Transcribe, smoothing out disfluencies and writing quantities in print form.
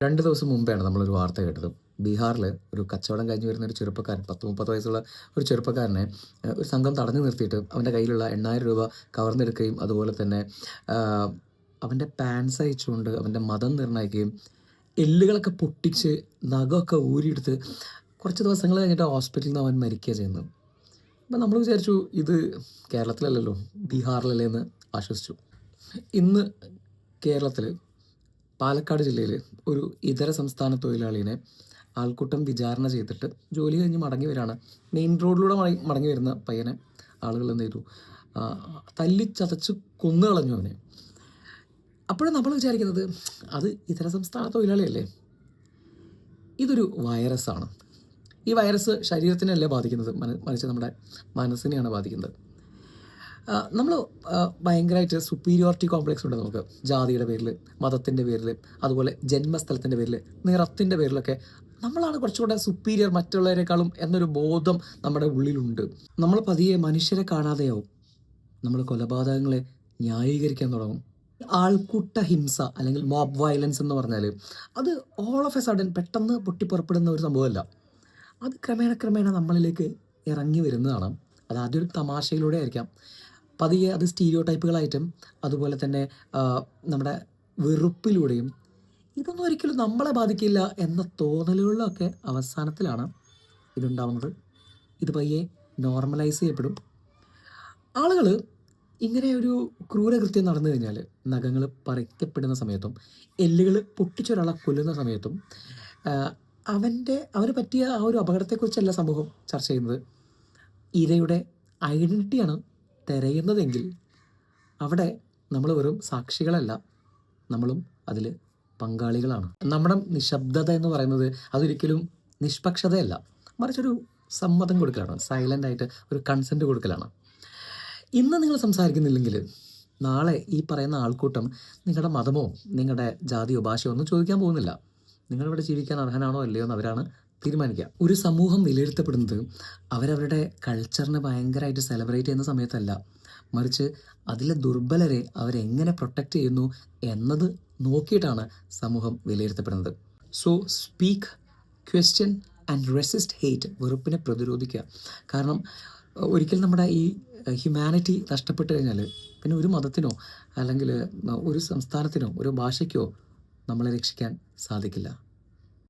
2 ദിവസം മുമ്പെയാണ് നമ്മളൊരു വാർത്ത കേട്ടത്. ബീഹാറിൽ ഒരു കച്ചവടം കഴിഞ്ഞ് വരുന്ന ഒരു ചെറുപ്പക്കാരൻ 10, 30 വയസ്സുള്ള ഒരു ചെറുപ്പക്കാരനെ ഒരു സംഘം തടഞ്ഞു നിർത്തിയിട്ട് അവൻ്റെ കയ്യിലുള്ള രൂപ 8,000 കവർന്നെടുക്കുകയും അതുപോലെ തന്നെ ആഹ്, അവൻ്റെ പാൻസ് അഴിച്ചുകൊണ്ട് അവൻ്റെ മതം നിർണ്ണയിക്കുകയും എല്ലുകളൊക്കെ പൊട്ടിച്ച് നഖമൊക്കെ ഊരിയെടുത്ത് കുറച്ച് ദിവസങ്ങൾ കഴിഞ്ഞിട്ട് ഹോസ്പിറ്റലിൽ നിന്ന് അവൻ മരിക്കുകയാ ചെയ്യുന്നത്. അപ്പം നമ്മൾ വിചാരിച്ചു ഇത് കേരളത്തിലല്ലല്ലോ ബീഹാറിലല്ലേ എന്ന് ആശ്വസിച്ചു. ഇന്ന് കേരളത്തിൽ പാലക്കാട് ജില്ലയിൽ ഒരു ഇതര സംസ്ഥാന തൊഴിലാളിയെ ആൾക്കൂട്ടം വിചാരണ ചെയ്തിട്ട് ജോലി കഴിഞ്ഞ് മടങ്ങി വരികയാണ്. മെയിൻ റോഡിലൂടെ മടങ്ങി വരുന്ന പയ്യനെ ആളുകൾ എന്ത് ചെയ്തു, ആ, തല്ലിച്ചതച്ച് കൊന്നു കളഞ്ഞു അവനെ. അപ്പോഴും നമ്മൾ വിചാരിക്കുന്നത് അത് ഇതര സംസ്ഥാന തൊഴിലാളിയല്ലേ. ഇതൊരു വൈറസാണ്. ഈ വൈറസ് ശരീരത്തിനല്ലേ ബാധിക്കുന്നത്, മറിച്ച് നമ്മുടെ മനസ്സിനെയാണ് ബാധിക്കുന്നത്. നമ്മൾ ഭയങ്കരമായിട്ട് സുപ്പീരിയോറിറ്റി കോംപ്ലക്സ് ഉണ്ട് നമുക്ക്. ജാതിയുടെ പേരിൽ, മതത്തിൻ്റെ പേരിൽ, അതുപോലെ ജന്മസ്ഥലത്തിൻ്റെ പേരിൽ, നിറത്തിൻ്റെ പേരിലൊക്കെ നമ്മളാണ് കുറച്ചുകൂടെ സുപ്പീരിയർ മറ്റുള്ളവരെക്കാളും എന്നൊരു ബോധം നമ്മുടെ ഉള്ളിലുണ്ട്. നമ്മൾ പതിയെ മനുഷ്യരെ കാണാതെയാവും. നമ്മൾ കൊലപാതകങ്ങളെ ന്യായീകരിക്കാൻ തുടങ്ങും. ആൾക്കൂട്ട ഹിംസ അല്ലെങ്കിൽ മോബ് വയലൻസ് എന്ന് പറഞ്ഞാൽ അത് ഓൾ ഓഫ് എ സഡൻ പെട്ടെന്ന് പൊട്ടിപ്പുറപ്പെടുന്ന ഒരു സംഭവമല്ല. അത് ക്രമേണ നമ്മളിലേക്ക് ഇറങ്ങി വരുന്നതാണ്. അത് ആദ്യം ഒരു തമാശയിലൂടെ ആയിരിക്കാം, പതിയെ അത് സ്റ്റീരിയോ ടൈപ്പുകളായിട്ടും അതുപോലെ തന്നെ നമ്മുടെ വെറുപ്പിലൂടെയും ഇതൊന്നും ഒരിക്കലും നമ്മളെ ബാധിക്കില്ല എന്ന തോന്നലുകളിലൊക്കെ അവസാനത്തിലാണ് ഇതുണ്ടാവുന്നത്. ഇത് പയ്യെ നോർമലൈസ് ചെയ്യപ്പെടും. ആളുകൾ ഇങ്ങനെ ഒരു ക്രൂരകൃത്യം നടന്നു കഴിഞ്ഞാൽ, നഖങ്ങൾ പറിക്കപ്പെടുന്ന സമയത്തും എല്ലുകൾ പൊട്ടിച്ചൊരാളെ കൊല്ലുന്ന സമയത്തും അവന് പറ്റിയ ആ ഒരു അപകടത്തെക്കുറിച്ചല്ല സമൂഹം ചർച്ച ചെയ്യുന്നത്. ഇരയുടെ ഐഡൻറ്റിറ്റിയാണ് തിരയുന്നതെങ്കിൽ അവിടെ നമ്മൾ വെറും സാക്ഷികളല്ല, നമ്മളും അതിൽ പങ്കാളികളാണ്. നമ്മുടെ നിശബ്ദത എന്ന് പറയുന്നത് അതൊരിക്കലും നിഷ്പക്ഷതയല്ല, മറിച്ചൊരു സമ്മതം കൊടുക്കലാണ്, സൈലൻ്റായിട്ട് ഒരു കൺസെൻറ്റ് കൊടുക്കലാണ്. ഇന്ന് നിങ്ങൾ സംസാരിക്കുന്നില്ലെങ്കിൽ നാളെ ഈ പറയുന്ന ആൾക്കൂട്ടം നിങ്ങളുടെ മതമോ നിങ്ങളുടെ ജാതിയോ ഭാഷയോ ഒന്നും ചോദിക്കാൻ പോകുന്നില്ല. നിങ്ങളിവിടെ ജീവിക്കാൻ അർഹനാണോ അല്ലയോ എന്ന് അവരാണ് തീരുമാനിക്കുക. ഒരു സമൂഹം വിലയിരുത്തപ്പെടുന്നത് അവരവരുടെ കൾച്ചറിനെ ഭയങ്കരമായിട്ട് സെലിബ്രേറ്റ് ചെയ്യുന്ന സമയത്തല്ല, മറിച്ച് അതിലെ ദുർബലരെ അവരെങ്ങനെ പ്രൊട്ടക്റ്റ് ചെയ്യുന്നു എന്നത് നോക്കിയിട്ടാണ് സമൂഹം വിലയിരുത്തപ്പെടുന്നത്. So speak, question and resist hate. വെറുപ്പിനെ പ്രതിരോധിക്കുക. കാരണം ഒരിക്കൽ നമ്മുടെ ഈ ഹ്യൂമാനിറ്റി നഷ്ടപ്പെട്ട് കഴിഞ്ഞാൽ പിന്നെ ഒരു മതത്തിനോ അല്ലെങ്കിൽ ഒരു സംസ്ഥാനത്തിനോ ഒരു ഭാഷയ്ക്കോ നമ്മളെ രക്ഷിക്കാൻ സാധിക്കില്ല.